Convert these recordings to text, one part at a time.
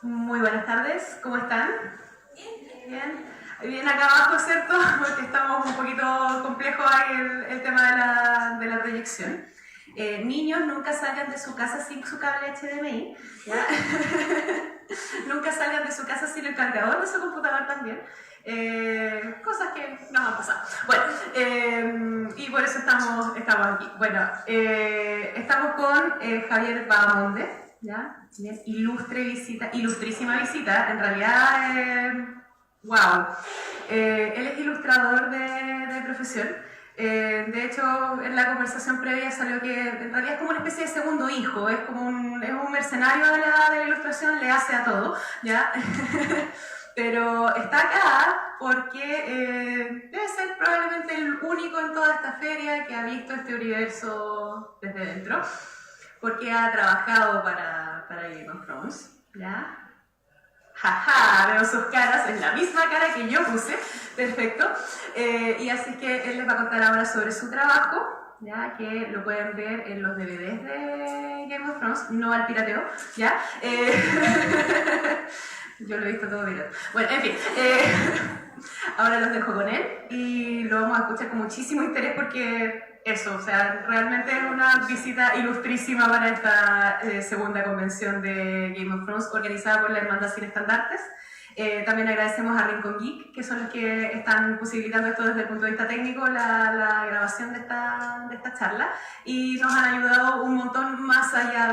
Muy buenas tardes, ¿cómo están? Bien. Bien acá abajo, ¿cierto? Porque estamos un poquito complejo ahí el tema de la proyección. Niños, nunca salgan de su casa sin su cable HDMI. ¿Ya? Nunca salgan de su casa sin el cargador de su computador también. Cosas que nos han pasado. Bueno, y por eso estamos aquí. Bueno, estamos con Javier Bahamonde. ¿Ya? Bien, ilustrísima visita, en realidad, wow. Él es ilustrador de profesión. De hecho, en la conversación previa salió que en realidad es como una especie de segundo hijo, es como es un mercenario de la ilustración, le hace a todo, ¿ya? Pero está acá porque debe ser probablemente el único en toda esta feria que ha visto este universo desde dentro, porque ha trabajado para Game of Thrones, ¿ya? Jaja, veo sus caras, es la misma cara que yo puse, perfecto. Y así que él les va a contar ahora sobre su trabajo, ¿ya? Que lo pueden ver en los DVDs de Game of Thrones, no al pirateo, ¿ya? Yo lo he visto todo pirata. Bueno, en fin, ahora los dejo con él y lo vamos a escuchar con muchísimo interés porque eso, o sea, realmente es una visita ilustrísima para esta segunda convención de Game of Thrones organizada por la Hermandad Sin Estandartes. También agradecemos a Rincon Geek, que son los que están posibilitando esto desde el punto de vista técnico, la grabación de esta charla, y nos han ayudado un montón más allá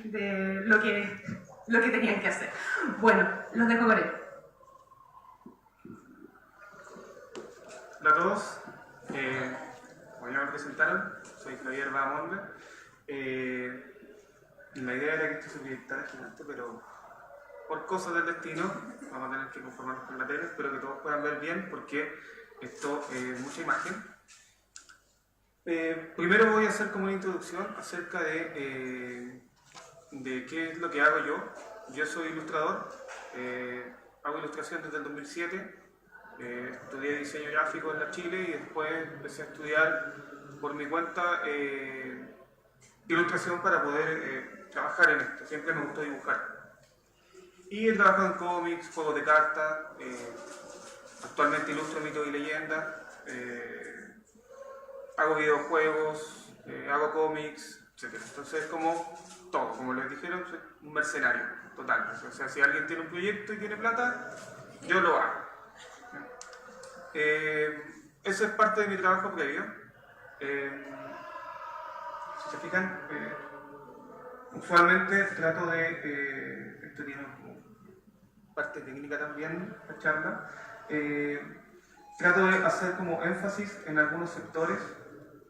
de lo que tenían que hacer. Bueno, los dejo con él. Hola a todos, como ya me presentaron, soy Javier Bahamonde. La idea era que esto se proyectara gigante, pero por cosas del destino vamos a tener que conformarnos con la tele. Espero que todos puedan ver bien porque esto es mucha imagen. Primero voy a hacer como una introducción acerca de qué es lo que hago yo. Yo soy ilustrador, hago ilustración desde el 2007. Estudié diseño gráfico en la Chile y después empecé a estudiar por mi cuenta ilustración para poder trabajar en esto. Siempre me gustó dibujar. Y he trabajado en cómics, juegos de cartas, actualmente ilustro mitos y leyendas, hago videojuegos, hago cómics, etc. Entonces, como todo, como les dijeron, soy un mercenario total. O sea, si alguien tiene un proyecto y tiene plata, yo lo hago. Eso es parte de mi trabajo previo. Si se fijan, usualmente trato de, esto tiene como parte técnica también, la charla, trato de hacer como énfasis en algunos sectores,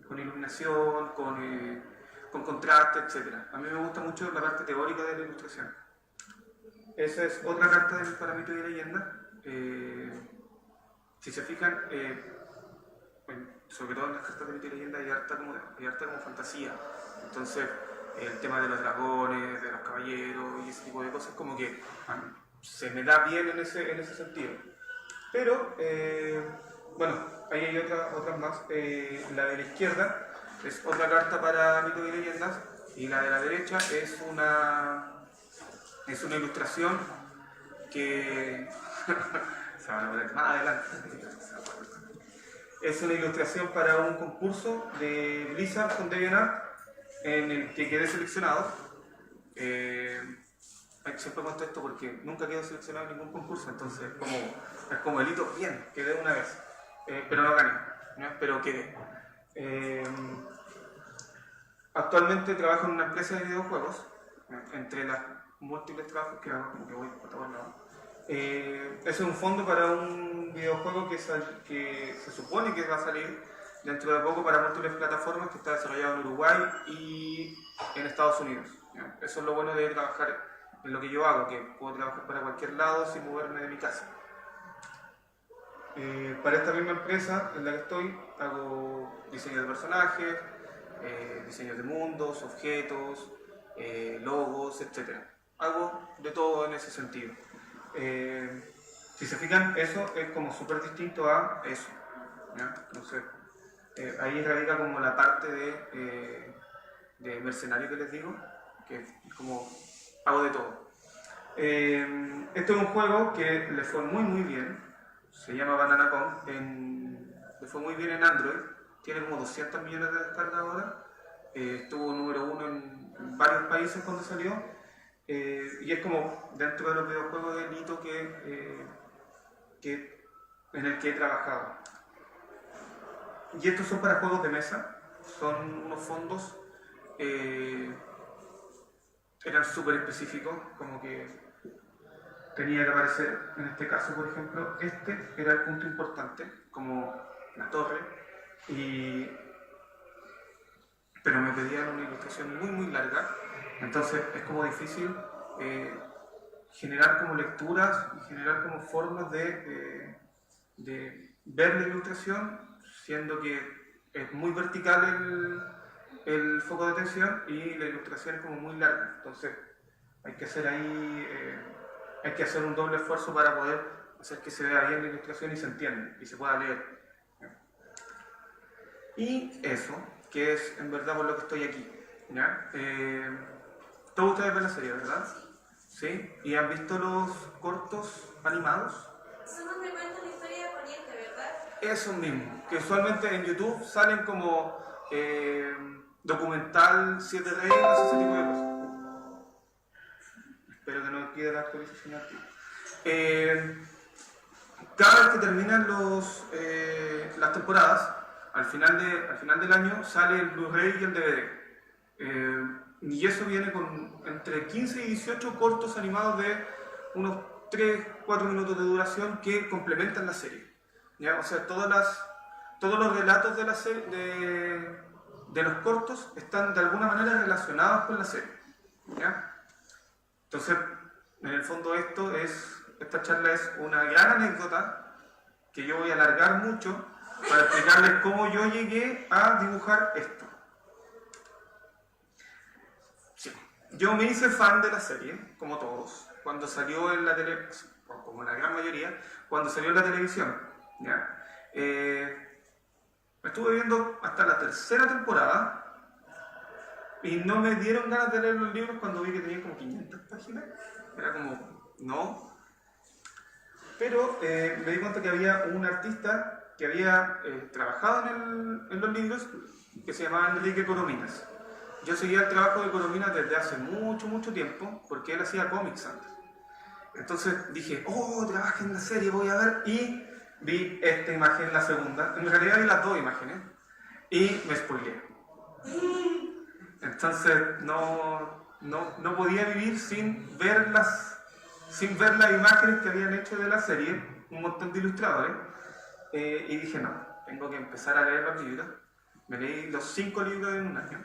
con iluminación, con contraste, etc. A mí me gusta mucho la parte teórica de la ilustración. Esa es otra carta del parámetro de leyenda. Si se fijan, sobre todo en las cartas de mito y leyenda hay harta como fantasía. Entonces, el tema de los dragones, de los caballeros y ese tipo de cosas como que se me da bien en ese sentido. Pero, bueno, ahí hay otras más. La de la izquierda es otra carta para mito y leyendas y la de la derecha es una ilustración que... se van a poner más adelante. Es una ilustración para un concurso de Blizzard con DeviantArt en el que quedé seleccionado. Siempre cuento esto porque nunca quedo seleccionado en ningún concurso, entonces es como el hito, bien, quedé una vez, pero no gané, ¿no? Pero quedé. Actualmente trabajo en una empresa de videojuegos, entre las múltiples trabajos que hago, como que voy por todos lados. Es un fondo para un videojuego que se supone que va a salir dentro de poco para múltiples plataformas, que está desarrollado en Uruguay y en Estados Unidos. ¿Ya? Eso es lo bueno de trabajar en lo que yo hago, que puedo trabajar para cualquier lado sin moverme de mi casa. Para esta misma empresa en la que estoy hago diseño de personajes, diseños de mundos, objetos, logos, etc. Hago de todo en ese sentido. Si se fijan, eso es como súper distinto a eso, ¿ya? Entonces, ahí radica como la parte de mercenario que les digo, que es como hago de todo. Este es un juego que le fue muy bien, se llama Banana Pong, le fue muy bien en Android, tiene como 200 millones de descargas ahora, estuvo número 1 en varios países cuando salió, y es como dentro de los videojuegos el hito en el que he trabajado. Y estos son para juegos de mesa, son unos fondos, eran súper específicos, como que tenía que aparecer, en este caso por ejemplo, este era el punto importante, como la torre, pero me pedían una ilustración muy larga, entonces es como difícil generar como lecturas y generar como formas de ver la ilustración, siendo que es muy vertical el foco de atención y la ilustración es como muy larga, entonces hay que hacer ahí, hay que hacer un doble esfuerzo para poder hacer que se vea bien la ilustración y se entienda y se pueda leer. Y eso, que es en verdad por lo que estoy aquí, ¿ya? Todos ustedes ven la serie, ¿verdad? ¿Sí? ¿Y han visto los cortos animados? Son donde cuentan la historia de Poniente, ¿verdad? Eso mismo, que usualmente en YouTube salen como documental 7 Reinas, ese tipo de cosas. Espero que no quede la actualización aquí. Cada vez que terminan las temporadas, al final del año sale el Blu-ray y el DVD. Y eso viene con entre 15 y 18 cortos animados de unos 3-4 minutos de duración que complementan la serie. ¿Ya? O sea, todos los relatos de la serie, de los cortos están de alguna manera relacionados con la serie. ¿Ya? Entonces, en el fondo esta charla es una gran anécdota que yo voy a alargar mucho para explicarles cómo yo llegué a dibujar esto. Sí. Yo me hice fan de la serie, como todos, cuando salió en la televisión, como la gran mayoría, cuando salió en la televisión. ¿Ya? Estuve viendo hasta la 3ª temporada y no me dieron ganas de leer los libros cuando vi que tenían como 500 páginas. Era como, no. Pero me di cuenta que había un artista que había trabajado en los libros, que se llamaba Enrique Corominas. Yo seguía el trabajo de Corominas desde hace mucho tiempo, porque él hacía cómics antes. Entonces dije, trabaja en la serie, voy a ver, y vi esta imagen, la segunda. En realidad vi las 2 imágenes, y me spoileé. Entonces no podía vivir sin ver las imágenes que habían hecho de la serie, un montón de ilustradores, y dije, no, tengo que empezar a leer los libros. Me leí los 5 libros en un año,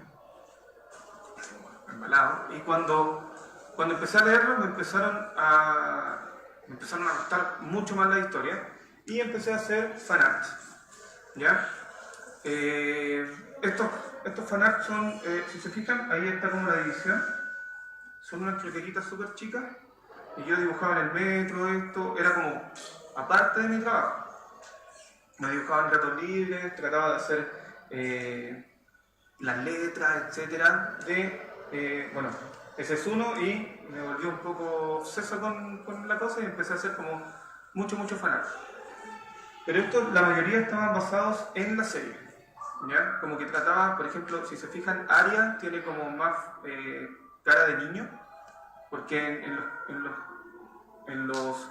embalado, y cuando empecé a leerlos me empezaron a gustar mucho más la historia, y empecé a hacer fanart, ¿ya? Estos fanart son, si se fijan, ahí está como la división, son unas croquetitas súper chicas, y yo dibujaba en el metro, esto era como aparte de mi trabajo. Me dibujaba en ratos libres, trataba de hacer las letras, etcétera, ese es uno, y me volví un poco obseso con la cosa y empecé a hacer como mucho fanart. Pero la mayoría estaban basados en la serie, ¿ya? Como que trataba, por ejemplo, si se fijan, Arya tiene como más cara de niño, porque en los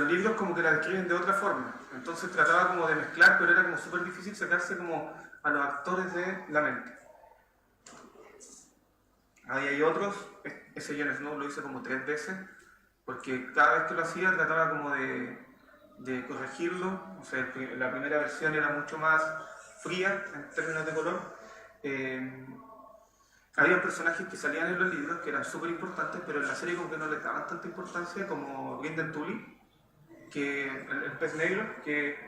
libros como que la describen de otra forma. Entonces trataba como de mezclar, pero era como súper difícil sacarse como a los actores de la mente. Ahí hay otros, ese Jon Snow lo hice como 3 veces, porque cada vez que lo hacía trataba como de corregirlo. O sea, la primera versión era mucho más fría en términos de color. Había personajes que salían en los libros que eran súper importantes, pero en la serie como que no les daban tanta importancia, como Brynden Tully, que el pez negro, que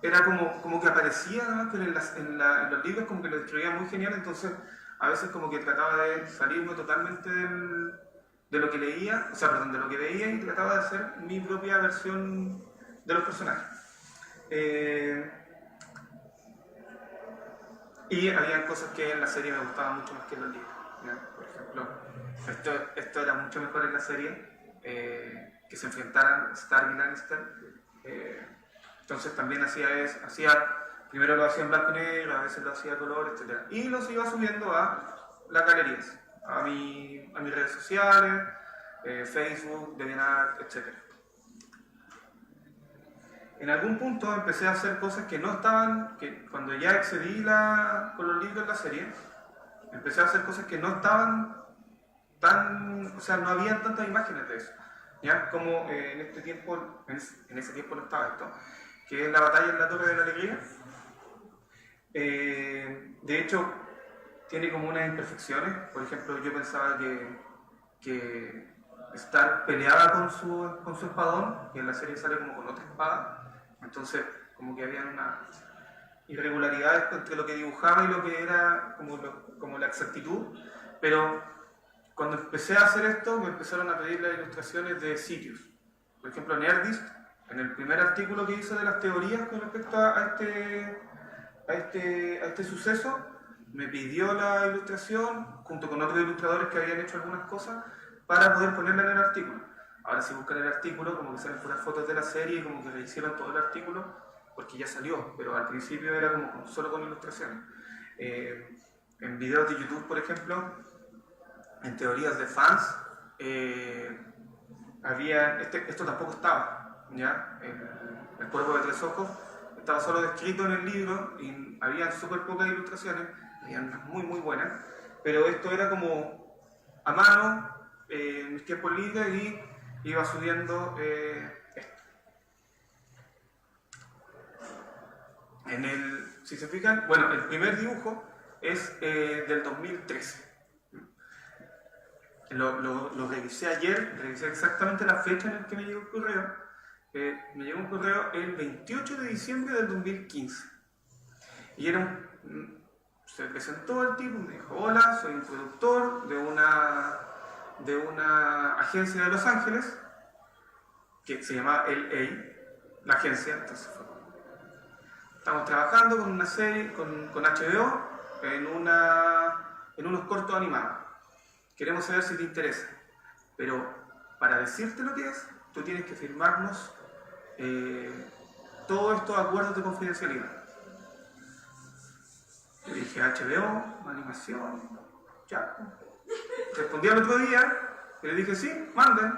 era como que aparecía, ¿no? Pero en los libros como que lo destruía muy genial, entonces a veces como que trataba de salirme totalmente de lo que leía, de lo que veía, y trataba de hacer mi propia versión de los personajes. Y había cosas que en la serie me gustaban mucho más que en los libros. ¿ya? Por ejemplo, esto era mucho mejor en la serie, que se enfrentaran Stark y Lannister. Entonces también primero lo hacía en blanco y negro, a veces lo hacía a color, etc. Y los iba subiendo a las galerías, a mis redes sociales, Facebook, DeviantArt, etc. En algún punto empecé a hacer cosas que no estaban, que cuando ya excedí con los libros en la serie, empecé a hacer cosas que no estaban o sea, no habían tantas imágenes de eso, ¿ya? Como en ese tiempo no estaba esto, que es la batalla en la Torre de la Alegría. De hecho, tiene como unas imperfecciones. Por ejemplo, yo pensaba que Stark peleaba con su espadón, y en la serie sale como con otra espada. Entonces, como que había unas irregularidades entre lo que dibujaba y lo que era como la exactitud. Pero cuando empecé a hacer esto, me empezaron a pedir las ilustraciones de sitios. Por ejemplo, Nerdist, en el primer artículo que hizo de las teorías con respecto a este suceso, me pidió la ilustración junto con otros ilustradores que habían hecho algunas cosas para poder ponerla en el artículo. Ahora si buscan el artículo, como que salen puras fotos de la serie y como que rehicieron todo el artículo porque ya salió, pero al principio era como solo con ilustraciones. En videos de YouTube, por ejemplo, en teorías de fans, esto tampoco estaba, ¿ya? El cuerpo de tres ojos estaba solo descrito en el libro y había súper pocas ilustraciones, habían unas muy muy buenas, pero esto era como a mano, en mis tiempos libres, y iba subiendo esto. Si se fijan, bueno, el primer dibujo es del 2013. Lo revisé ayer, revisé exactamente la fecha en la que me llegó el correo. Me llegó un correo el 28 de diciembre del 2015. Y se presentó el tipo, me dijo: hola, soy un productor de una agencia de Los Ángeles, que se llama LA, la agencia. Entonces estamos trabajando con una serie, con HBO, en unos cortos animados. Queremos saber si te interesa, pero para decirte lo que es, tú tienes que firmarnos todos estos acuerdos de confidencialidad. Le dije: HBO, animación, ya. Respondí al otro día y le dije: sí, manden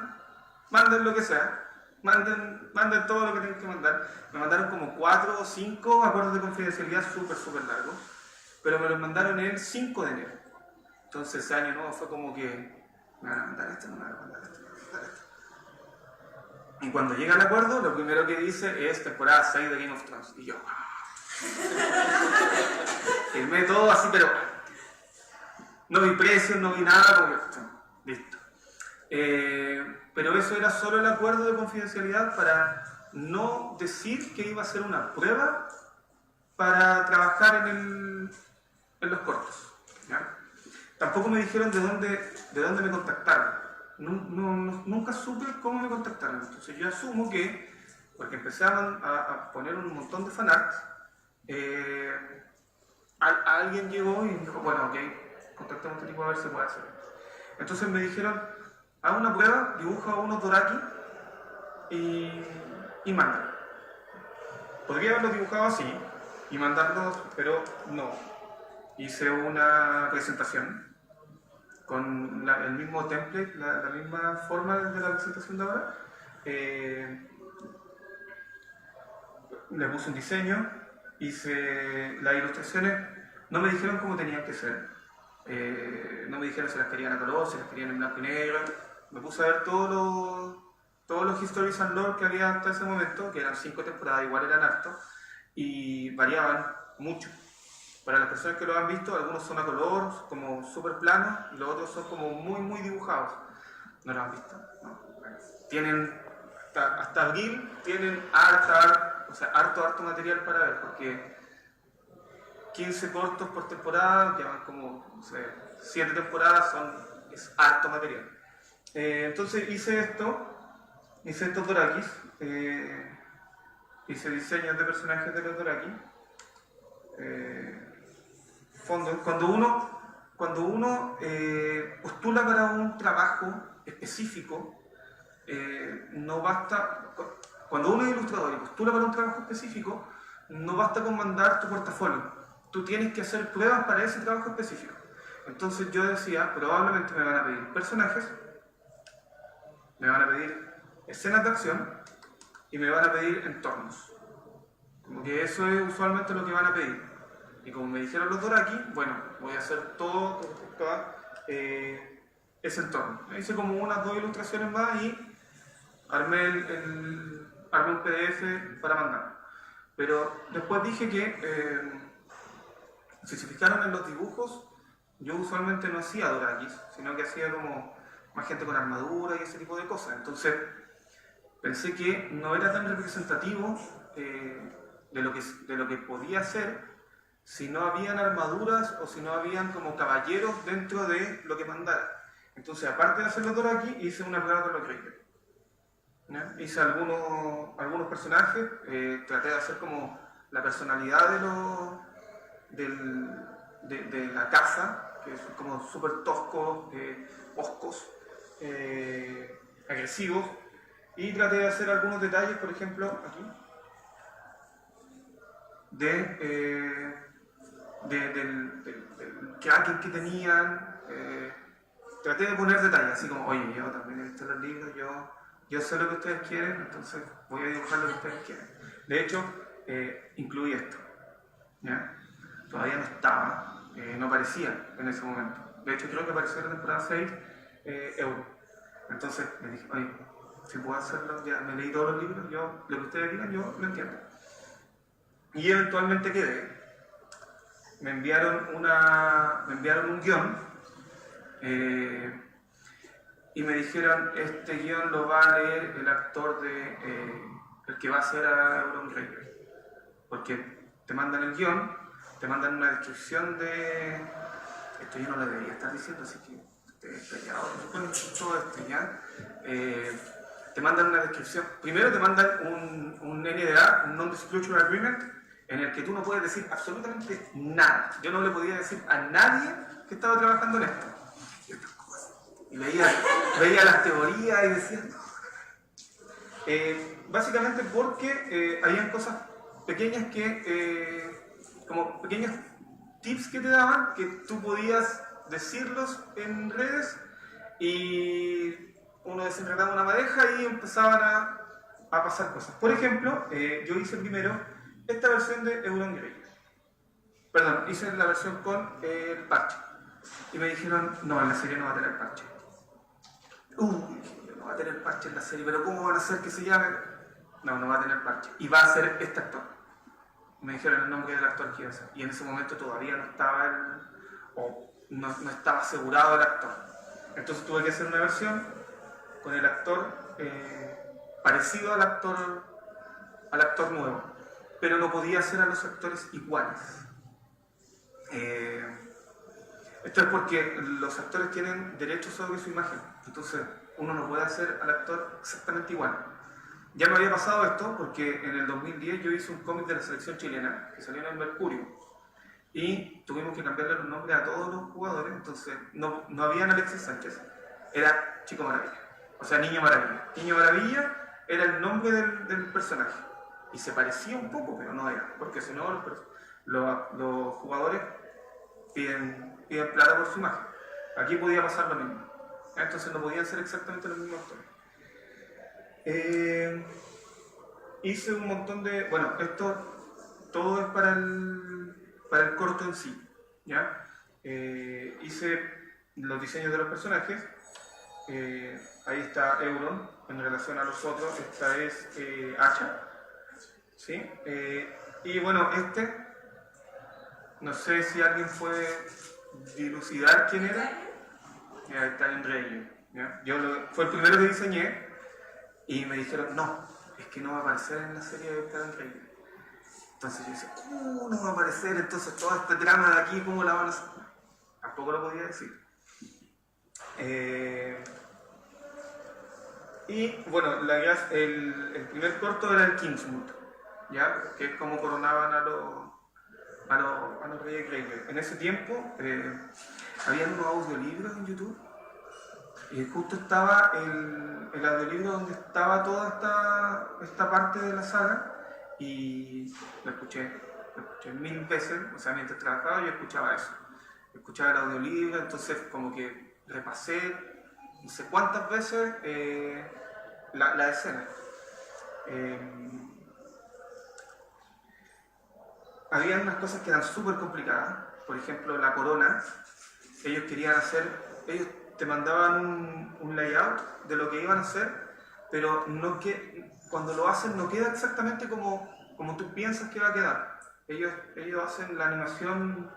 lo que sea, manden todo lo que tienen que mandar. Me mandaron como 4 o 5 acuerdos de confidencialidad súper largos, pero me los mandaron el 5 de enero. Entonces ese año nuevo fue como que me van a mandar esto, no me van a mandar esto, no me van a mandar esto. Y cuando llega el acuerdo, lo primero que dice es temporada 6 de Game of Thrones. Y yo, firmé todo así, pero no vi precios, no vi nada, porque listo. Pero eso era solo el acuerdo de confidencialidad para no decir que iba a ser una prueba para trabajar en los cortos, ¿ya? Tampoco me dijeron de dónde me contactaron. Nunca supe cómo me contactaron. Entonces yo asumo que, porque empezaban a poner un montón de fanarts, alguien llegó y dijo: bueno, ok, contactemos a este tipo a ver si puede hacer. Entonces me dijeron: haz una prueba, dibuja unos Doraki y manda. Podría haberlo dibujado así y mandarlos, pero no. Hice una presentación con el mismo template, la misma forma de la presentación de ahora. Le puse un diseño, hice las ilustraciones, no me dijeron cómo tenían que ser, no me dijeron si las querían a color, si las querían en blanco y negro. Me puse a ver todos los Histories and Lore que había hasta ese momento, que eran 5 temporadas, igual eran hartos, y variaban mucho. Para las personas que lo han visto, algunos son a color, como súper planos, y los otros son como muy dibujados. ¿No lo han visto? No. Tienen, hasta abril, tienen harto material para ver, porque 15 cortos por temporada, que van como, no sé, 7 temporadas, es harto material. Entonces hice estos Dorakis, hice diseños de personajes de los Doraki. Fondos. Cuando uno cuando uno postula para un trabajo específico, no basta, cuando uno es ilustrador y postula para un trabajo específico, no basta con mandar tu portafolio. Tú tienes que hacer pruebas para ese trabajo específico. Entonces yo decía, probablemente me van a pedir personajes, me van a pedir escenas de acción y me van a pedir entornos. Como que eso es usualmente lo que van a pedir. Y como me dijeron los Doraki, bueno, voy a hacer todo con respecto a ese entorno. Hice como unas 2 ilustraciones más y armé un PDF para mandar. Pero después dije que, si se fijaron en los dibujos, yo usualmente no hacía Dorakis, sino que hacía como más gente con armadura y ese tipo de cosas. Entonces pensé que no era tan representativo de lo que podía ser si no habían armaduras o si no habían como caballeros dentro de lo que mandara. Entonces, aparte de hacer los Doraki, hice una prueba con los Reikers. Hice algunos personajes, traté de hacer como la personalidad de la casa, que son como súper toscos, hoscos, agresivos, y traté de hacer algunos detalles, por ejemplo, aquí, del kraken que tenían. Traté de poner detalles, así como, oye, yo también he visto los libros, yo sé lo que ustedes quieren, entonces voy a dibujar lo que ustedes quieren. De hecho, incluí esto, ¿ya? Todavía no estaba, no aparecía en ese momento. De hecho, creo que apareció en la temporada 6, Euro. Entonces me dije, oye, si puedo hacerlo, ya me leí todos los libros, lo que ustedes digan, yo lo entiendo. Y eventualmente quedé. Me enviaron un guión y me dijeron, este guión lo va a leer el actor el que va a hacer a Euron Raker. Porque te mandan el guión, te mandan una descripción de... Esto yo no lo debería estar diciendo, así que ustedes callados, todo esto ya. Te mandan una descripción. Primero te mandan un NDA, un Non-Disclosure Agreement, en el que tú no puedes decir absolutamente nada. Yo no le podía decir a nadie que estaba trabajando en esto. Y veía las teorías y decía... básicamente porque habían cosas pequeñas como pequeños tips que te daban, que tú podías decirlos en redes y uno desenredaba una madeja y empezaban a pasar cosas. Por ejemplo, yo hice primero esta versión de Euron Grey. Perdón, hice la versión con el parche. Y me dijeron, no, en la serie no va a tener parche. No va a tener parche en la serie, pero ¿cómo van a hacer que se llame? No va a tener parche. Y va a ser este actor. Me dijeron el nombre del actor que iba a ser. Y en ese momento todavía no estaba no estaba asegurado el actor. Entonces tuve que hacer una versión con el actor parecido al actor nuevo. Pero no podía hacer a los actores iguales. Esto es porque los actores tienen derechos sobre su imagen. Entonces uno no puede hacer al actor exactamente igual. Ya me había pasado esto porque en el 2010 yo hice un cómic de la selección chilena que salió en el Mercurio y tuvimos que cambiarle los nombres a todos los jugadores. Entonces no había Alexis Sánchez, era Chico Maravilla, o sea, Niño Maravilla. Niño Maravilla era el nombre del personaje y se parecía un poco, pero no era, porque si no los jugadores piden plata por su imagen. Aquí podía pasar lo mismo, entonces no podían ser exactamente los mismos actores. Hice un montón de... Bueno, esto todo es para el corto en sí, ¿ya? Hice los diseños de los personajes. Ahí está Euron en relación a los otros. Esta es Asha, ¿sí? Y bueno, no sé si alguien puede dilucidar quién era. Ya está en Rey, ¿ya? Fue el primero que diseñé. Y me dijeron, no, es que no va a aparecer en la serie de Victor Increíble. Entonces yo decía, no va a aparecer, entonces toda esta trama de aquí, ¿cómo la van a hacer? Tampoco lo podía decir. Y bueno, el primer corto era el Kingsmoot, ¿ya? Que es como coronaban a los Reyes Greyjoy. En ese tiempo, había unos audiolibros en YouTube y justo estaba el audiolibro donde estaba toda esta parte de la saga y lo escuché 1000 veces, o sea, mientras trabajaba yo escuchaba eso. Escuchaba el audiolibro, entonces como que repasé no sé cuántas veces la escena. Había unas cosas que eran súper complicadas, por ejemplo la corona, ellos te mandaban un layout de lo que iban a hacer, pero cuando lo hacen no queda exactamente como tú piensas que va a quedar. Ellos hacen la animación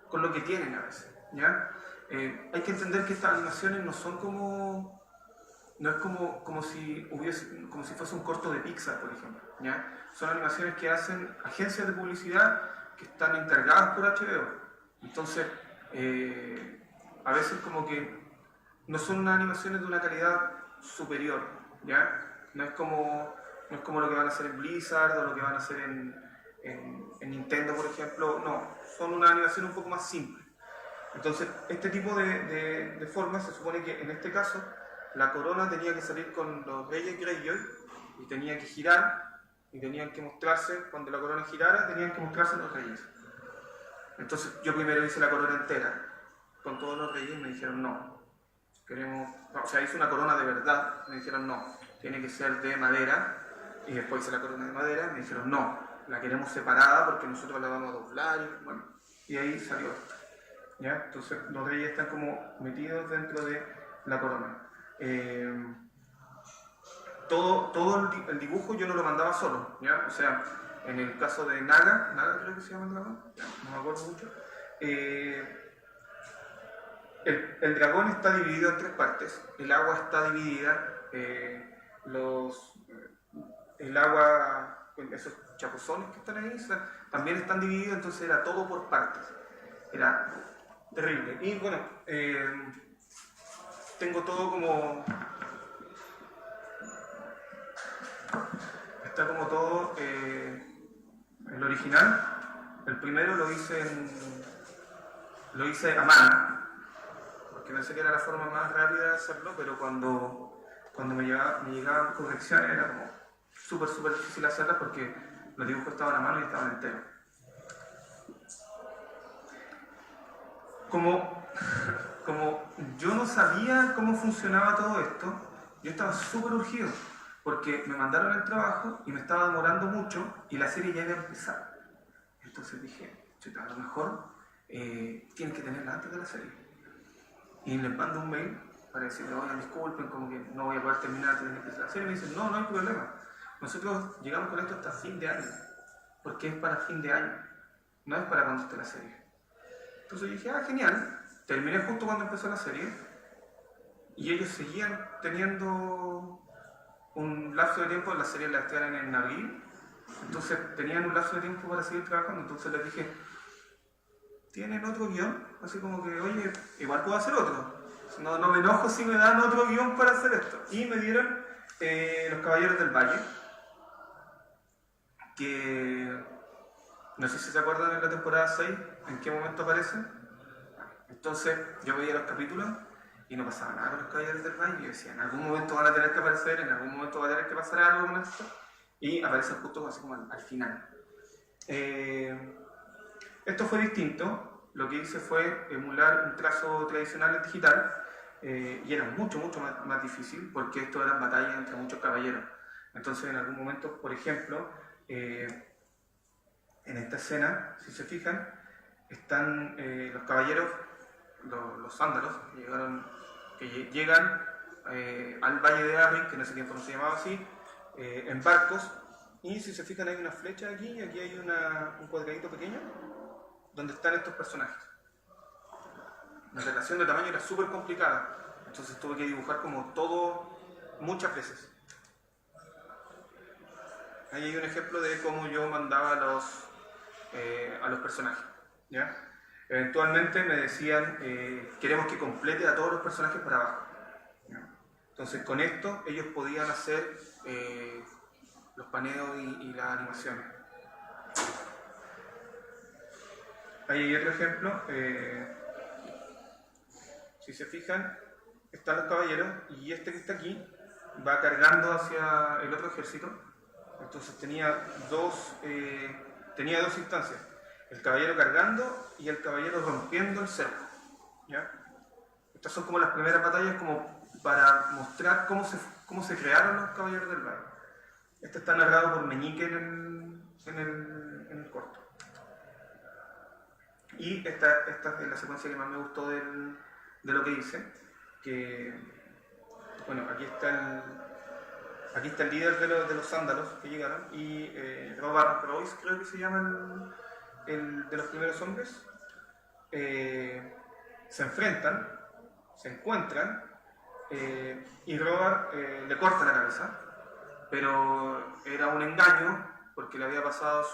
con lo que tienen a veces, ¿ya? Hay que entender que estas animaciones no son no es como si fuese un corto de Pixar, por ejemplo, ¿ya? Son animaciones que hacen agencias de publicidad que están encargadas por HBO. Entonces, a veces como que no son unas animaciones de una calidad superior, ¿ya? No es como lo que van a hacer en Blizzard o lo que van a hacer en Nintendo, por ejemplo. No, son una animación un poco más simple. Entonces, este tipo de formas, se supone que en este caso la corona tenía que salir con los reyes Greyjoy y tenía que girar y tenían que mostrarse, cuando la corona girara, tenían que mostrarse los reyes. Entonces yo primero hice la corona entera con todos los reyes y me dijeron no, o sea, hice una corona de verdad, me dijeron no, tiene que ser de madera, y después hice la corona de madera y me dijeron no, la queremos separada porque nosotros la vamos a doblar, y bueno, y ahí salió esto, ¿ya? Entonces los reyes están como metidos dentro de la corona. Todo el dibujo yo no lo mandaba solo, ¿ya? O sea, en el caso de Naga creo que se llama el dragón, no me acuerdo mucho, el dragón está dividido en 3 partes, el agua está dividida, el agua, esos chapuzones que están ahí, también están divididos, entonces era todo por partes, era terrible. Y bueno, tengo todo como... Está como todo el original. El primero lo hice a mano, porque pensé que era la forma más rápida de hacerlo, pero cuando me llegaban correcciones era como súper difícil hacerlas porque los dibujos estaban a mano y estaban enteros. Como yo no sabía cómo funcionaba todo esto, yo estaba súper urgido, porque me mandaron el trabajo y me estaba demorando mucho y la serie ya iba a empezar. Entonces dije, chuta, a lo mejor tienes que tenerla antes de la serie. Y les mando un mail para decirle, oye, disculpen, como que no voy a poder terminar antes de que empiece la serie. Y me dicen, no hay problema. Nosotros llegamos con esto hasta fin de año, porque es para fin de año, no es para cuando esté la serie. Entonces dije, genial. Terminé justo cuando empezó la serie y ellos seguían teniendo un lapso de tiempo, la serie la estrenan en abril, entonces tenían un lapso de tiempo para seguir trabajando, entonces les dije, ¿tienen otro guión? Así como que, oye, igual puedo hacer otro, no me enojo si me dan otro guión para hacer esto. Y me dieron Los Caballeros del Valle, que no sé si se acuerdan en la temporada 6, en qué momento aparecen. Entonces yo veía los capítulos y no pasaba nada con los Caballeros del Valle. Y yo decía, en algún momento van a tener que aparecer, en algún momento va a tener que pasar algo con esto. Y aparecen justo así como al final. Esto fue distinto. Lo que hice fue emular un trazo tradicional en digital. Y era mucho más difícil porque esto eran batallas entre muchos caballeros. Entonces en algún momento, por ejemplo, en esta escena, si se fijan, están los caballeros, los sándalos, que llegan al Valle de Arryn, que en ese tiempo no se llamaba así, en barcos, y si se fijan hay una flecha aquí y aquí hay un cuadradito pequeño donde están estos personajes. La relación de tamaño era súper complicada, entonces tuve que dibujar como todo muchas veces. Ahí hay un ejemplo de cómo yo mandaba a los personajes, ¿ya? Eventualmente me decían, queremos que complete a todos los personajes para abajo, ¿ya? Entonces con esto ellos podían hacer los paneos y las animaciones. Ahí hay otro ejemplo. si se fijan, están los caballeros y este que está aquí va cargando hacia el otro ejército. Entonces tenía dos instancias, el caballero cargando y el caballero rompiendo el cerco, ¿ya? Estas son como las primeras batallas como para mostrar cómo se crearon los caballeros del Valle. Este está narrado por Meñique en el corto. Y esta es la secuencia que más me gustó de lo que dice, que, bueno, aquí está el líder de los sándalos que llegaron, y Robert Royce, creo que se llama el de los primeros hombres, se enfrentan, se encuentran, y Robert le corta la cabeza, pero era un engaño porque le había pasado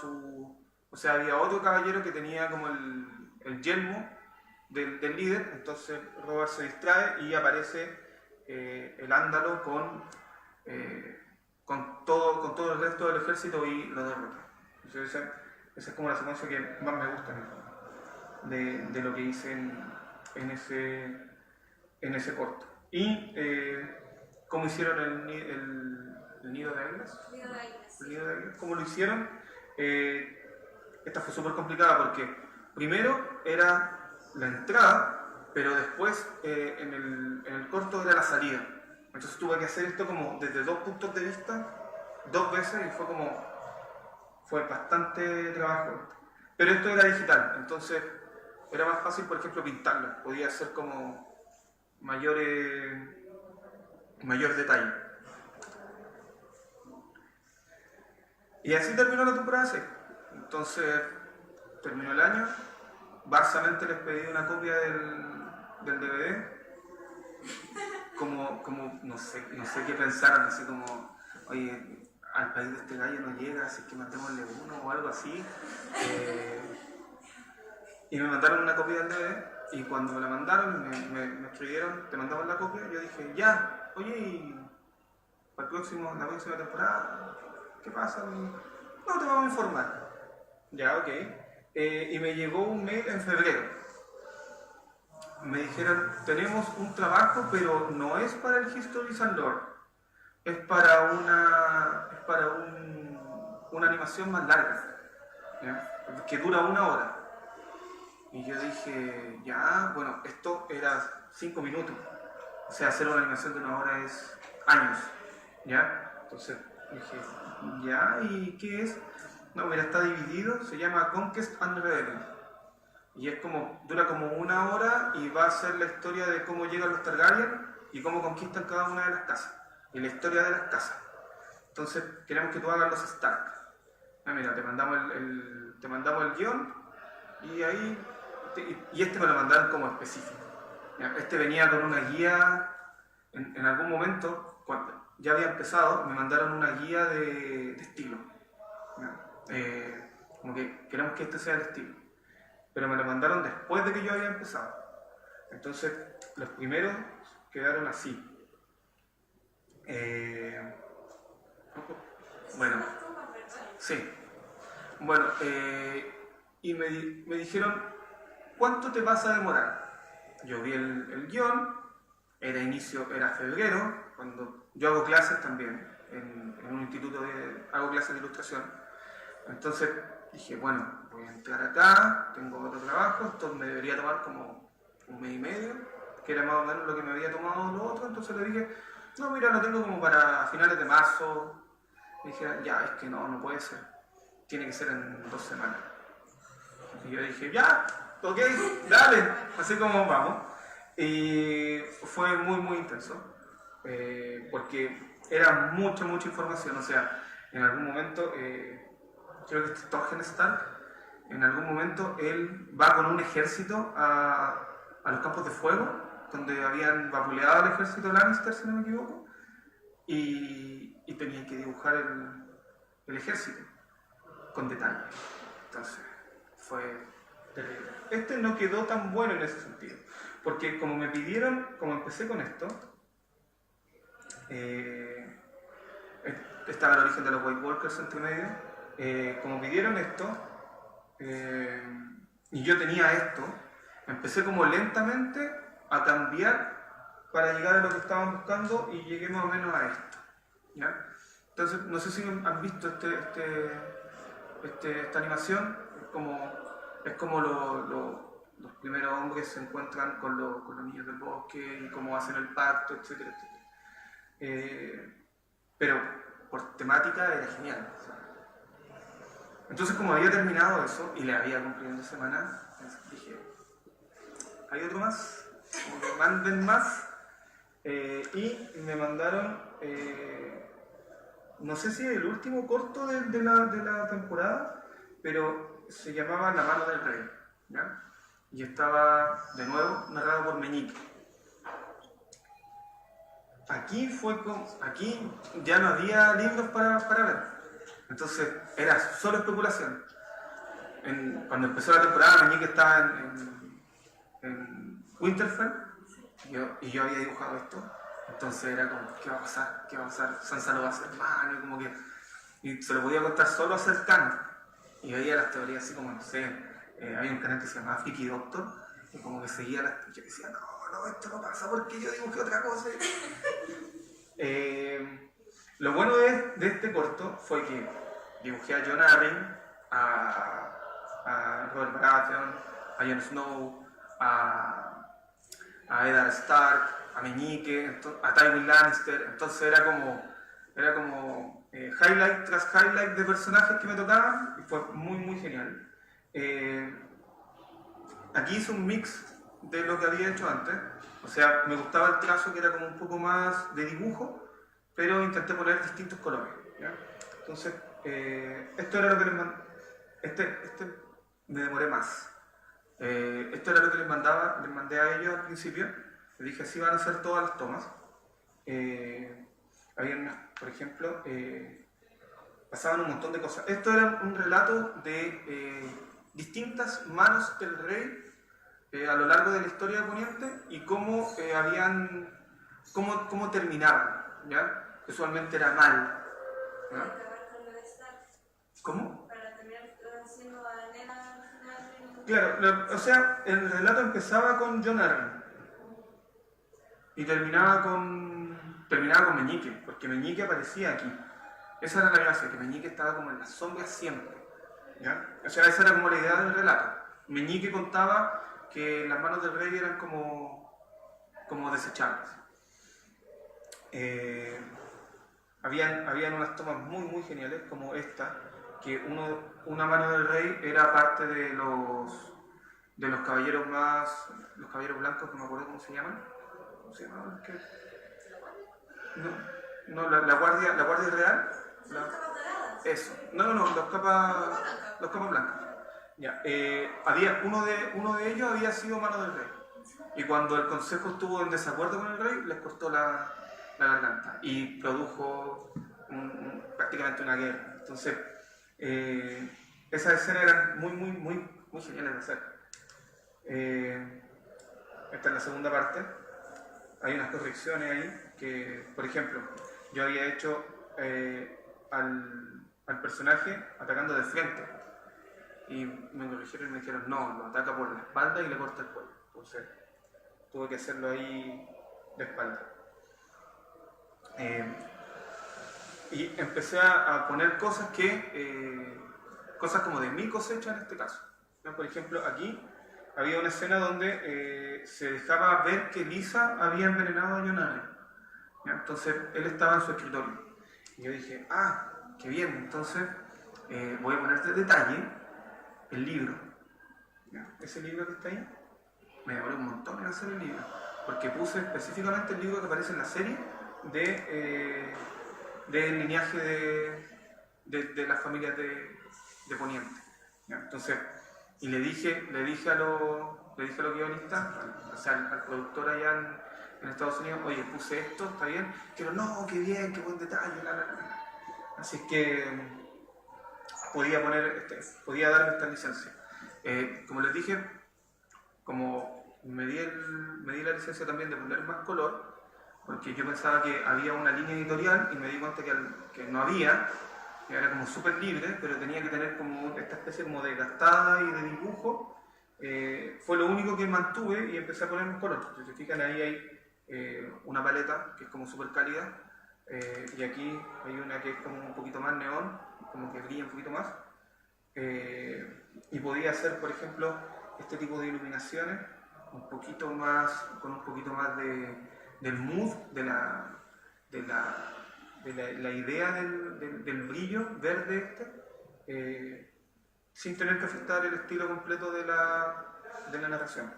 o sea, había otro caballero que tenía como el yelmo del líder. Entonces Robert se distrae y aparece el ándalo con todo el resto del ejército y lo derrota. Entonces esa es como la secuencia que más me gusta de lo que hice en ese corto. Y cómo hicieron el nido de águilas. El nido de águilas. ¿Cómo lo hicieron? Esta fue súper complicada porque primero era la entrada, pero después en el corto era la salida. Entonces tuve que hacer esto como desde dos puntos de vista, dos veces, y fue bastante trabajo. Pero esto era digital, entonces era más fácil, por ejemplo, pintarlo. Podía hacer como mayor detalle. Y así terminó la temporada 6. Entonces terminó el año. Barsamente les pedí una copia del DVD. Como no sé qué pensaron, así como, oye, al país de este gallo no llega, así que matémosle uno o algo así. Y me mandaron una copia del DVD, y cuando me la mandaron, me escribieron, te mandamos la copia, yo dije, ya, oye, y para la próxima temporada, ¿qué pasa? No, te vamos a informar. Ya, ok. Y me llegó un mail en febrero. Me dijeron, tenemos un trabajo, pero no es para el Histories and Lore, es para una animación más larga, ¿ya? Que dura 1 hora. Y yo dije, ya, bueno, esto era 5 minutos, o sea, hacer una animación de 1 hora es años, ¿ya? Entonces dije, ya, ¿y qué es? No, mira, está dividido, se llama Conquest and Rebellion. Y dura como 1 hora, y va a ser la historia de cómo llegan los Targaryen y cómo conquistan cada una de las casas. Y la historia de las casas. Entonces, queremos que tú hagas los Stark. Mira, te mandamos el guión, y ahí... Y este me lo mandaron como específico. Este venía con una guía, en algún momento, cuando ya había empezado, me mandaron una guía de estilo. Como que queremos que este sea el estilo. Pero me lo mandaron después de que yo había empezado. Entonces, los primeros quedaron así. Bueno, sí. Bueno, y me dijeron, ¿cuánto te vas a demorar? Yo vi el guión, era febrero, cuando yo hago clases también, en un instituto hago clases de ilustración. Entonces dije, bueno, voy a entrar acá, tengo otro trabajo, esto me debería tomar como 1 mes y medio, que era más o menos lo que me había tomado lo otro. Entonces le dije, no, mira, lo tengo como para finales de marzo. Y dije, ya, es que no puede ser, tiene que ser en 2 semanas. Y yo dije, ya, ok, dale, así como vamos. Y fue muy, muy intenso, porque era mucha información. O sea, en algún momento, creo que este Torgen Stark, en algún momento él va con un ejército a los campos de fuego, donde habían vapuleado al ejército Lannister, si no me equivoco, y tenía que dibujar el ejército con detalle. Entonces, fue terrible. Este no quedó tan bueno en ese sentido, porque como me pidieron, como empecé con esto, estaba el origen de los White Walkers entre medio, como pidieron esto, y yo tenía esto, empecé como lentamente a cambiar para llegar a lo que estaban buscando y llegué más o menos a esto, ¿ya? Entonces, no sé si han visto esta animación, es como los primeros hombres se encuentran con los niños del bosque y cómo hacen el pacto, etcétera, etcétera. Pero por temática era genial. Entonces, como había terminado eso y le había cumplido en 2 semanas, dije, ¿hay otro más? Como que manden más. Y me mandaron, no sé si el último corto de la temporada, pero se llamaba La mano del rey, ¿ya? Y estaba, de nuevo, narrado por Meñique. Aquí ya no había libros para ver. Entonces era solo especulación. Cuando empezó la temporada, Meñique estaba en Winterfell y yo había dibujado esto. Entonces era como, ¿qué va a pasar? ¿Qué va a pasar? Sansa lo va a hacer mal, como que... Y se lo podía contar solo a Cercano. Y veía las teorías así como, no sé, había un canal que se llamaba Friki Doctor, y como que seguía las teorías y decía, no, esto no pasa porque yo dibujé otra cosa. Lo bueno de este corto fue que dibujé a Jon Arryn, a Robert Baratheon, a Jon Snow, a Eddard Stark, a Meñique, a Tywin Lannister. Entonces era como highlight tras highlight de personajes que me tocaban y fue muy muy genial. Aquí hice un mix de lo que había hecho antes. O sea, me gustaba el trazo que era como un poco más de dibujo, pero intenté poner distintos colores, ¿ya? Entonces, esto era lo que les mandé. Me demoré más. Esto era lo que les mandé a ellos al principio. Les dije, así van a hacer todas las tomas. Por ejemplo, pasaban un montón de cosas. Esto era un relato de distintas manos del rey a lo largo de la historia de Poniente y cómo terminaban, ¿ya? Usualmente era mal, ¿ya? Para acabar con lo de Stark. ¿Cómo? Para terminar siendo a la nena al final. Claro, o sea, el relato empezaba con Jon Arryn y terminaba con Meñique, porque Meñique aparecía aquí. Esa era la gracia, que Meñique estaba como en las sombras siempre, ¿ya? O sea, esa era como la idea del relato. Meñique contaba que las manos del rey eran como desechables. Habían unas tomas muy muy geniales como esta, que una mano del rey era parte de los caballeros los caballeros blancos, que no me acuerdo cómo se llaman. ¿Cómo se llamaban? No, la guardia real. Son las capas doradas. Eso. No, los capas blancas. Ya. Uno de ellos había sido mano del rey. Y cuando el consejo estuvo en desacuerdo con el rey, les cortó la garganta y produjo prácticamente una guerra. Entonces, esas escenas eran muy, muy, muy, muy geniales de hacer. Esta es la segunda parte. Hay unas correcciones ahí que, por ejemplo, yo había hecho al personaje atacando de frente y me corrigieron y me dijeron no, lo ataca por la espalda y le corta el cuello. Entonces tuve que hacerlo ahí de espalda. Y empecé a poner cosas cosas como de mi cosecha en este caso, ¿no? Por ejemplo, aquí había una escena donde se dejaba ver que Lisa había envenenado a Jon Arryn, ¿ya? Entonces él estaba en su escritorio y yo dije, qué bien, entonces voy a poner de detalle el libro, ¿ya? Ese libro que está ahí, me demoré un montón en hacer el libro, porque puse específicamente el libro que aparece en la serie del linaje de las familias de Poniente, ¿ya? Entonces, y le dije a los guionistas, o sea, al productor allá en Estados Unidos, oye, puse esto, ¿está bien? Pero no, qué bien, qué buen detalle, Así es que podía darme esta licencia. Como les dije, como me di la licencia también de poner más color, porque yo pensaba que había una línea editorial y me di cuenta que no había, que era como súper libre, pero tenía que tener como esta especie como de gastada y de dibujo fue lo único que mantuve y empecé a poner un color. Si se fijan, ahí hay una paleta que es como súper cálida, y aquí hay una que es como un poquito más neón, como que brilla un poquito más, y podía hacer, por ejemplo, este tipo de iluminaciones un poquito más, con un poquito más del mood, de la idea del brillo verde sin tener que afectar el estilo completo de la narración.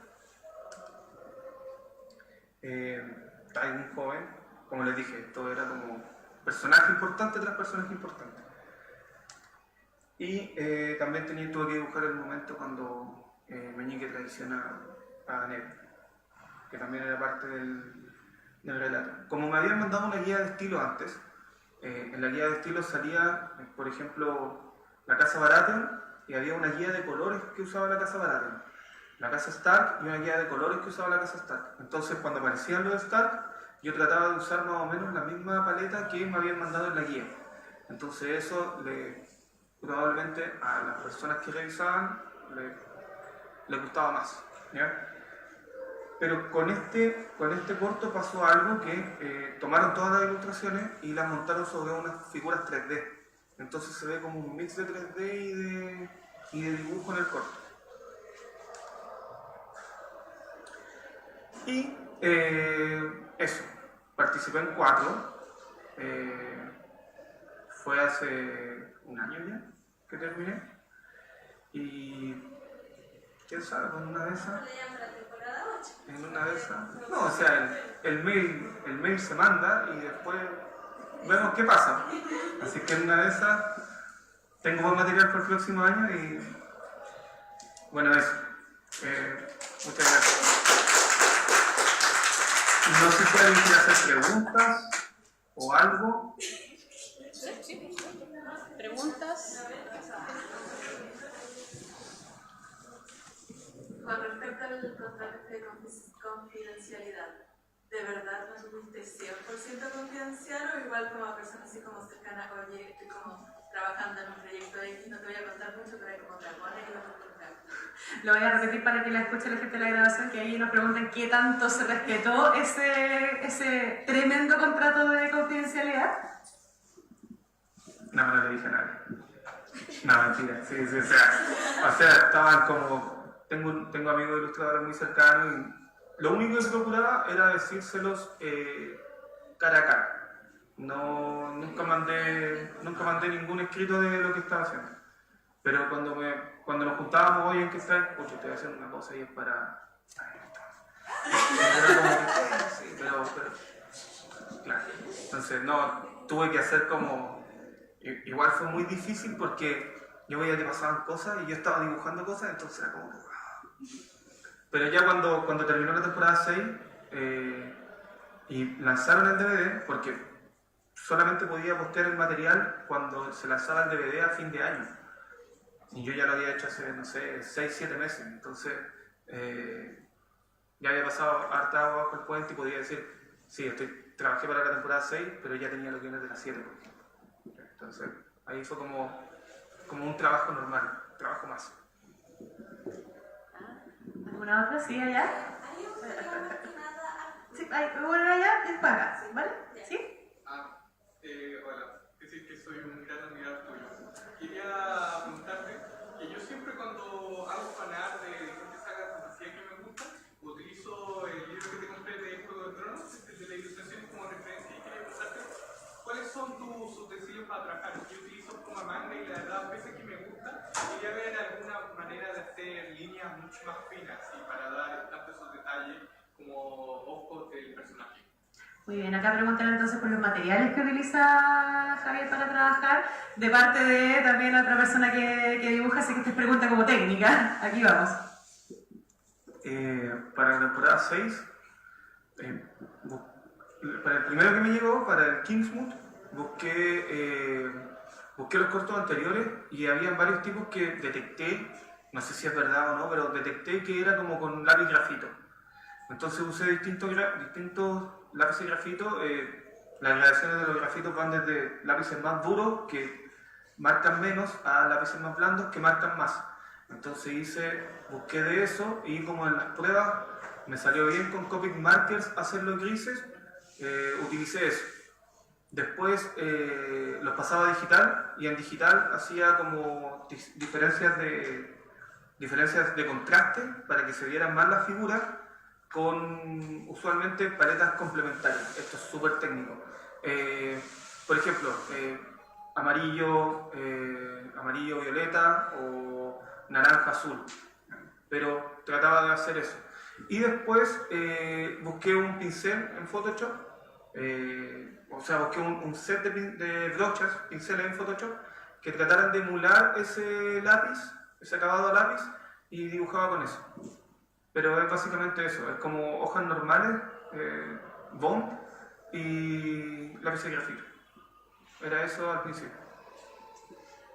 Hay un joven, como les dije, esto era como personaje importante tras personaje importante. Y también tuve que dibujar el momento cuando Meñique traiciona a Ned, que también era parte del relato. Como me habían mandado una guía de estilo antes, en la guía de estilo salía, por ejemplo, la casa Baratheon, y había una guía de colores que usaba la casa Baratheon, la casa Stark y una guía de colores que usaba la casa Stark. Entonces, cuando aparecían los Stark, yo trataba de usar más o menos la misma paleta que me habían mandado en la guía. Entonces, eso probablemente a las personas que revisaban les gustaba más, ¿ya? Pero con este corto pasó algo que tomaron todas las ilustraciones y las montaron sobre unas figuras 3D. Entonces se ve como un mix de 3D y de dibujo en el corto. Y eso, participé en 4. Fue hace un año ya que terminé. Y quién sabe, con una de esas. En una de esas. No, o sea, el mail se manda y después vemos qué pasa. Así que en una de esas tengo buen material para el próximo año y bueno, eso. Muchas gracias. No sé si alguien quiere hacer preguntas o algo. ¿Preguntas? Con respecto al contrato de confidencialidad, ¿de verdad no supiste 100% confidencial o igual como a personas así como cercanas, oye, estoy como trabajando en un proyecto X, no te voy a contar mucho, pero hay como dragones y lo voy a contar? Lo voy a repetir para que la escuche la gente de la grabación, que ahí nos preguntan qué tanto se respetó ese tremendo contrato de confidencialidad. No le dije a nadie. No, mentira. Sí, o sea, estaban como... Tengo amigos ilustradores muy cercanos y lo único que procuraba era decírselos cara a cara. Nunca mandé ningún escrito de lo que estaba haciendo. Pero cuando nos juntábamos, hoy en que estáis, pues estoy haciendo una cosa y es para... pero claro. Entonces, no, tuve que hacer como... Igual fue muy difícil porque yo veía que pasaban cosas y yo estaba dibujando cosas, entonces era como... Pero ya cuando terminó la temporada 6 y lanzaron el DVD, porque solamente podía postear el material cuando se lanzaba el DVD a fin de año. Y yo ya lo había hecho hace, no sé, 6-7 meses. Entonces ya había pasado harta agua bajo el puente y podía decir, sí, trabajé para la temporada 6, pero ya tenía los guiones de la 7, por ejemplo. Entonces ahí fue como un trabajo normal, trabajo más. ¿Alguna otra? ¿Sí, allá? Hay un problema más que nada. Sí, bueno, allá es paga, ¿vale? ¿Sí? Hola, es decir que soy un gran admirador tuyo. Quería preguntarte que yo siempre cuando hago fanart de diferentes sagas de fantasía que me gustan, utilizo el libro que te compré de Juego de Tronos, de la ilustración como referencia, y quería preguntarte cuáles son tus utensilios para trabajar. Yo utilizo pluma magna y la verdad, pese a que me gusta, quería ver alguna manera de hacer líneas mucho más finas y para dar tanto esos detalles como ojos del personaje. Muy bien, acá preguntan entonces por los materiales que utiliza Javier para trabajar, de parte de también otra persona que dibuja, así que esta es pregunta como técnica. Aquí vamos. Para la temporada 6, para el primero que me llegó, para el Kingsmoot, busqué los cortos anteriores y habían varios tipos que detecté, no sé si es verdad o no, pero detecté que era como con lápiz grafito. Entonces usé distintos lápices grafito. Las gradaciones de los grafitos van desde lápices más duros que marcan menos a lápices más blandos que marcan más. Entonces hice busqué de eso y como en las pruebas me salió bien con Copic Markers hacerlo grises, utilicé eso. Después los pasaba a digital y en digital hacía como diferencias de contraste para que se vieran más las figuras con usualmente paletas complementarias. Esto es súper técnico. Por ejemplo, amarillo, violeta o naranja, azul. Pero trataba de hacer eso. Y después busqué un pincel en Photoshop, busqué un set de brochas, pinceles en Photoshop, que trataran de emular ese lápiz, ese acabado a lápiz, y dibujaba con eso. Pero es básicamente eso, es como hojas normales, bond y lápiz de grafito. Era eso al principio.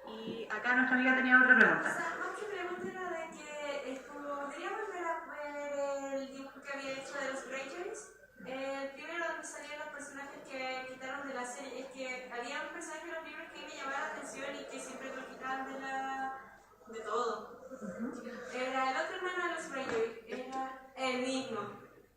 Y acá nuestra amiga tenía otra O pregunta. sea, más que pregunta era de que es como, quería volver a ver el dibujo que había hecho de los Greyjoys. El primero donde salían los personajes que quitaron de la serie, es que había un personaje en los libros que me llamaba la atención y que siempre lo quitaban de todo. Era el otro hermano de los Greyjoy, era el mismo.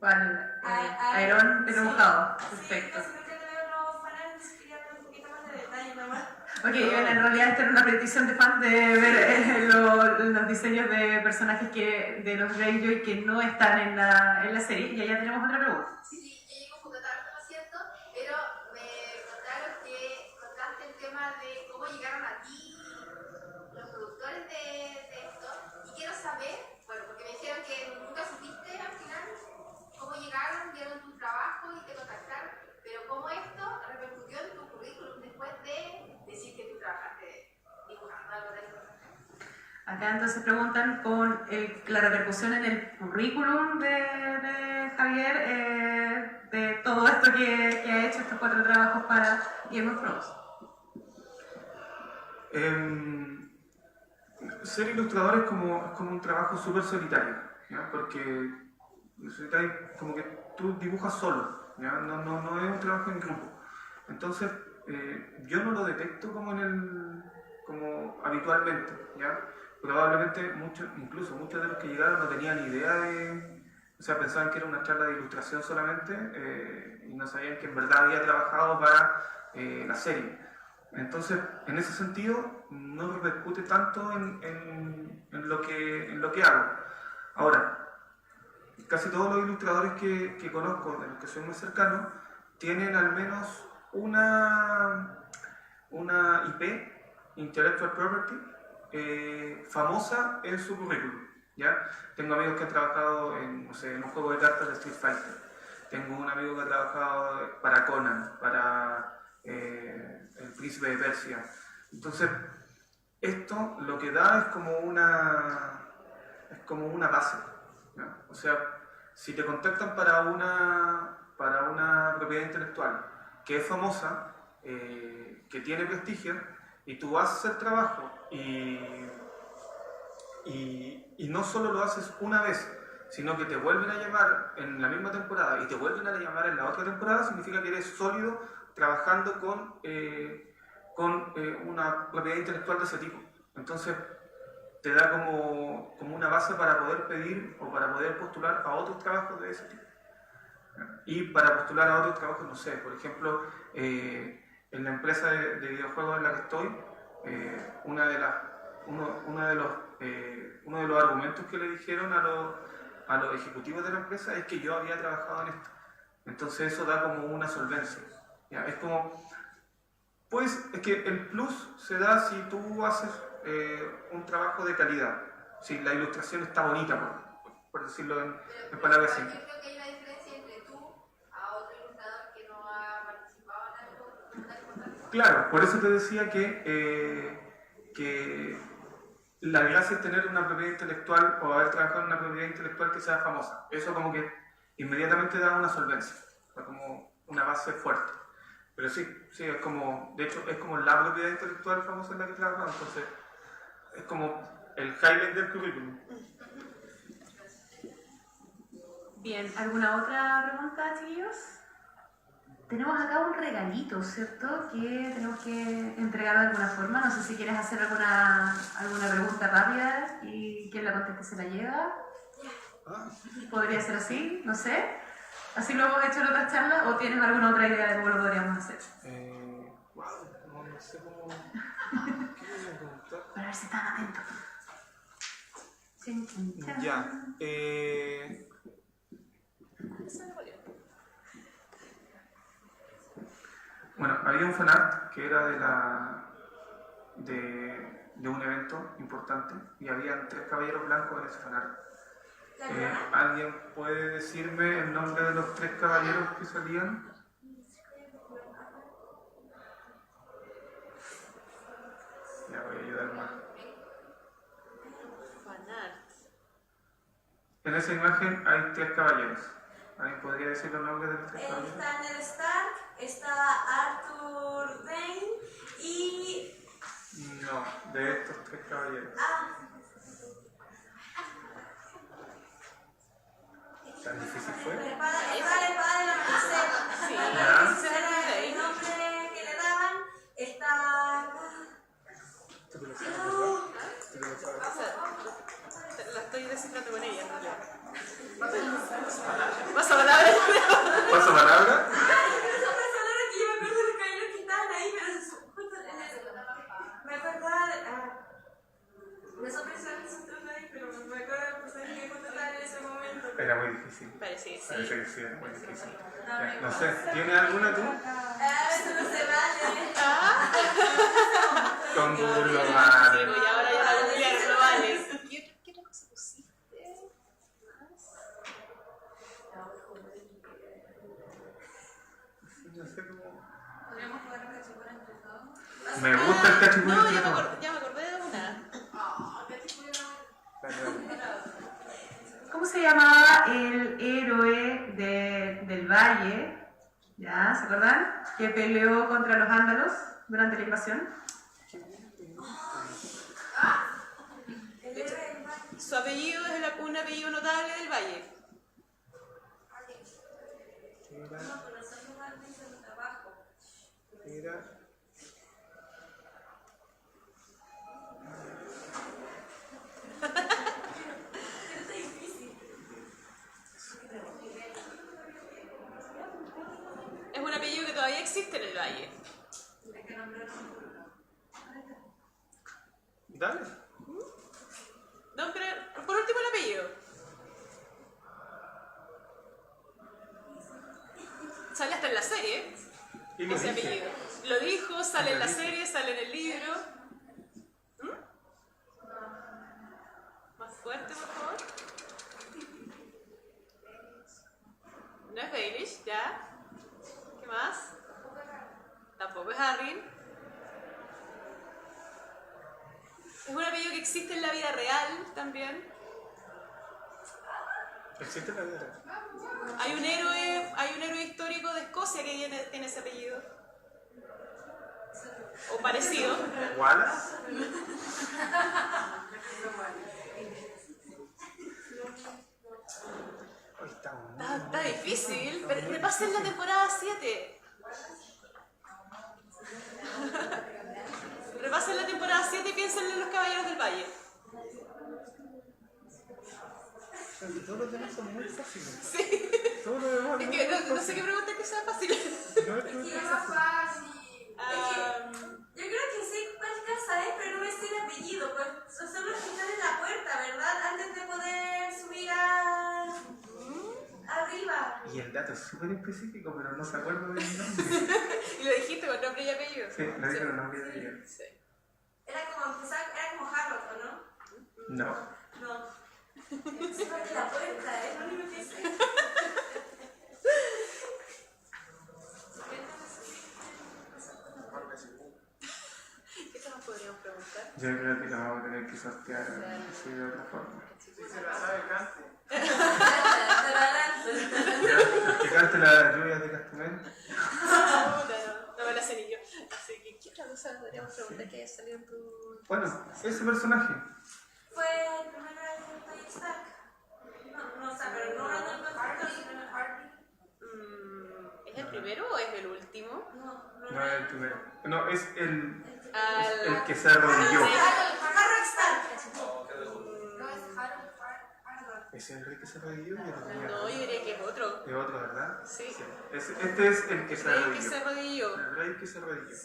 Vale, Aarón de mojado. Sí, Perfecto. casi nunca le veo los fanáticos, quería ver un poquito más de detalle nada más. Ok, en realidad esta era una petición de fan de ver los diseños de personajes de los Greyjoy que no están en la serie. Y allá tenemos otra pregunta. Sí, yo llego a Bogotá, por cierto, pero me contaron que contaste el tema de cómo llegaron a ti los productores de esto. Y quiero saber, bueno, porque me dijeron que nunca supiste al final cómo llegaron, vieron tu trabajo y te contactaron, pero cómo esto repercutió en tu currículum después de decir que tú trabajaste dibujando algo de esto. Acá entonces preguntan con la repercusión en el currículum de Javier de todo esto que ha hecho, estos 4 trabajos para Game of Thrones. Ser ilustrador es como un trabajo súper solitario, ¿ya? Porque como que tú dibujas solo, ¿ya? No es un trabajo en grupo. Entonces, yo no lo detecto como habitualmente, ¿ya? Probablemente incluso muchos de los que llegaron no tenían ni idea o sea, pensaban que era una charla de ilustración solamente y no sabían que en verdad había trabajado para la serie. Entonces, en ese sentido, no repercute tanto en lo que hago. Ahora, casi todos los ilustradores que conozco, de los que soy muy cercano, tienen al menos una IP, Intellectual Property, famosa en su currículum, ¿ya? Tengo amigos que han trabajado en un juego de cartas de Street Fighter. Tengo un amigo que ha trabajado para Conan, para El Príncipe de Persia. Entonces, esto lo que da es como una base, ¿ya? O sea, si te contactan para una propiedad intelectual que es famosa, que tiene prestigio, y tú vas a hacer trabajo y no solo lo haces una vez, sino que te vuelven a llamar en la misma temporada y te vuelven a llamar en la otra temporada, significa que eres sólido trabajando con una propiedad intelectual de ese tipo. Entonces te da como una base para poder pedir o para poder postular a otros trabajos de ese tipo. Y para postular a otros trabajos, no sé, por ejemplo, en la empresa de videojuegos en la que estoy, uno de los argumentos que le dijeron a los ejecutivos de la empresa es que yo había trabajado en esto. Entonces eso da como una solvencia, ¿ya? Es que el plus se da si tú haces un trabajo de calidad, si la ilustración está bonita, por decirlo en palabras Yo simples. creo que hay una diferencia entre tú a otro ilustrador que no ha participado en algo tan importante. Claro, por eso te decía que la gracia es tener una propiedad intelectual o haber trabajado en una propiedad intelectual que sea famosa. Eso como que inmediatamente da una solvencia, como una base fuerte. Pero sí, es como, de hecho, es como la propiedad intelectual famosa en la que trabajamos, entonces es como el highlight del currículum. Bien, ¿alguna otra pregunta, chiquillos? tenemos acá un regalito, ¿cierto? Que tenemos que entregar de alguna forma. No sé si quieres hacer alguna pregunta rápida y quien la conteste se la lleva. Podría ser así, no sé. ¿Así lo hemos hecho en otras charlas o tienes alguna otra idea de cómo lo podríamos hacer? No sé cómo... ¿Qué voy a preguntar? Para ver si están atentos. Chin, chin, chan. Ya. Bueno, había un fanart que era de un evento importante y habían 3 caballeros blancos en ese fanart. ¿Alguien puede decirme el nombre de los 3 caballeros que salían? Ya voy a ayudar más. En esa imagen hay 3 caballeros. ¿Alguien podría decir los nombres de los 3 caballeros? Está Ned Stark, está Arthur Dane y... No, de estos 3 caballeros. ¿Tan difícil fue? La espada de la princesa. Sí, la princesa era el nombre que le daban. Está... ¿Tú te lo sabes, verdad? ¿Tú te lo sabes? La estoy descifrando con ella, ¿no? ¿Pasa palabra? ¿Paso palabra? Son palabras que yo me acuerdo de los caballeros que estaban ahí, pero justo en el... Me acordaba de... No son personas que son ahí, pero me acuerdo de los personajes que justo estaban en ese momento. Era muy difícil. Parece que sí. Parece que sí, era muy difícil. No sé, ¿tienes alguna tú? Eso no se vale. Con Google lo Sí, vale. pues y ahora ya la googlearon, no vale. ¿Qué otra cosa pusiste? No sé cómo... ¿Podríamos jugar un cachipún entre todos? Me gusta el cachipún No, entre todos. ya me acordé de una. Dale, dale. ¿Cómo se llamaba el héroe del Valle? ¿Ya? ¿Se acuerdan? Que peleó contra los ándalos durante la invasión. Su apellido es un apellido notable del Valle. Era... Es un apellido que todavía existe en el Valle. Dale. No, pero por último el apellido. Sale hasta en la serie, Y lo ese dije. apellido. Lo dijo, sale en la serie, sale en el libro. Más fuerte, por favor. No es Baelish, ya. ¿Qué más? Tampoco es Arryn. Es un apellido que existe en la vida real también. ¿Existe la vida? Hay un héroe histórico de Escocia que tiene ese apellido. O parecido. ¿Wallace? Ay, está muy Está difícil, pero repasen la temporada 7. Repasen la temporada 7 y piensen en los Caballeros del Valle. Todos los demás son muy fáciles. Sí. Todos los demás Es que no sé qué pregunta que sea fácil. no es Y es más fácil. Yo creo que sé cuál casa es, pero no me sé el apellido. Pues son los que están en la puerta, ¿verdad? Antes de poder subir arriba. Y el dato es súper específico, pero no se acuerda del nombre. Y lo dijiste con nombre y apellido. Sí, lo dije con nombre de ella. Sí. Era como Harrow, ¿o no? No. No. Encima de la puerta, es lo único que sé. ¿Qué más podríamos preguntar? Yo creo que lo vamos a tener que sortear así de otra forma. Si se la sabe, cante. El que cante la lluvia de Castumén. No me la sé ni yo. Así que, ¿qué otra cosa podríamos preguntar que haya salido en tu...? Bueno, ese personaje. Fue el primer de Tony Stark. No, o sea, pero no hablando del conflicto, sino ¿Es el primero o es el último? No es el primero. No, es el Al... que se arrodilló. Harold Stark. No es Harold. ¿Es el rey que se arrodilló? No, yo diría que es otro. Es otro, ¿verdad? Sí. Este es el que se El arrodilló. que se arrodilló. El rey que se arrodilló.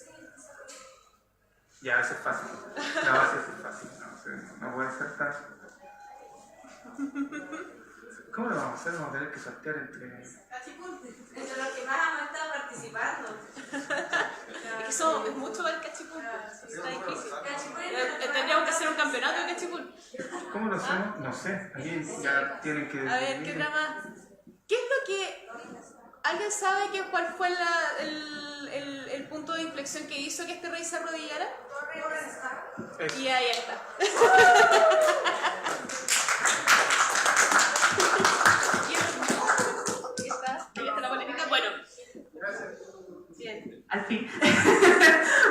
Ya, ese es fácil. No, ese es fácil. No puede ser tan... ¿Cómo lo vamos a hacer? Vamos a tener que sortear entre... Entre los que más hemos estado participando. Es que eso es mucho el cachipún. Está difícil. Cachipún. Tendríamos que hacer un campeonato de cachipún. ¿Cómo lo hacemos? No sé. Aquí ya tienen que... A ver, ¿qué drama? ¿Qué es lo que... ¿Alguien sabe cuál fue el punto de inflexión que hizo que este rey se arrodillara? Eso. Y ahí está. Ahí está la polémica. Bueno. Bien. Al fin.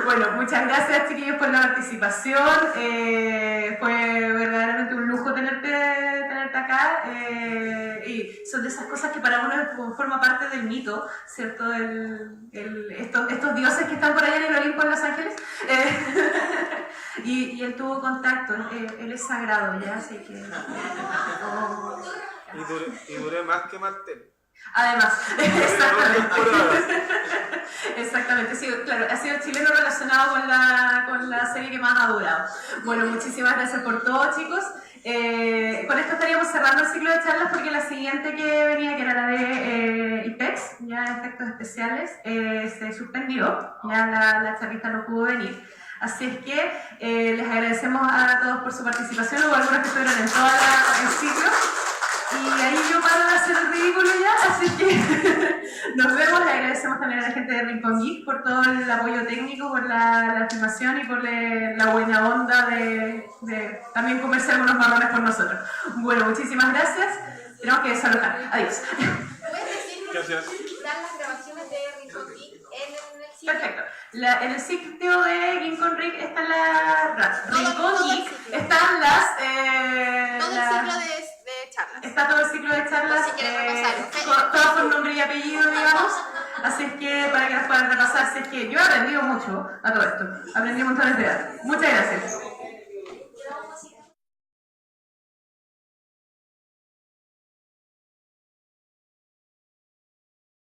Bueno, muchas gracias, chiquillos, por la participación. Fue verdaderamente un lujo tenerte acá. Y son de esas cosas que para uno forma parte del mito, ¿cierto? Estos dioses que están por allá en el Olimpo, en Los Ángeles. Y él tuvo contacto, él es sagrado, ¿ya? Así que... Y duré más que Martel. Además, exactamente, sí, claro, ha sido chileno relacionado con la serie que más ha durado. Bueno, muchísimas gracias por todo, chicos. Con esto estaríamos cerrando el ciclo de charlas porque la siguiente que venía, que era la de IPEX, ya efectos especiales, se suspendió, ya la charlista no pudo venir. Así es que les agradecemos a todos por su participación, hubo algunos que estuvieron en todo el ciclo. Y ahí yo paro de hacer el ridículo ya, así que nos vemos. Le agradecemos también a la gente de Rincón Geek por todo el apoyo técnico, por la filmación y por la buena onda de también comerse algunos marrones por nosotros. Bueno, muchísimas gracias. Tenemos que desalojar. Adiós. ¿Puedes decirme Gracias. si están las grabaciones de Rincón Geek en el sitio? Perfecto. En el sitio de Rincón Geek están Todo el sitio. están las... Todo el ciclo de charlas. Está todo el ciclo de charlas, Si quieres repasar. todo con nombre y apellido, digamos. Así es que para que las puedan repasar, así es que yo he aprendido mucho a todo esto. Aprendí montones de datos. Muchas gracias.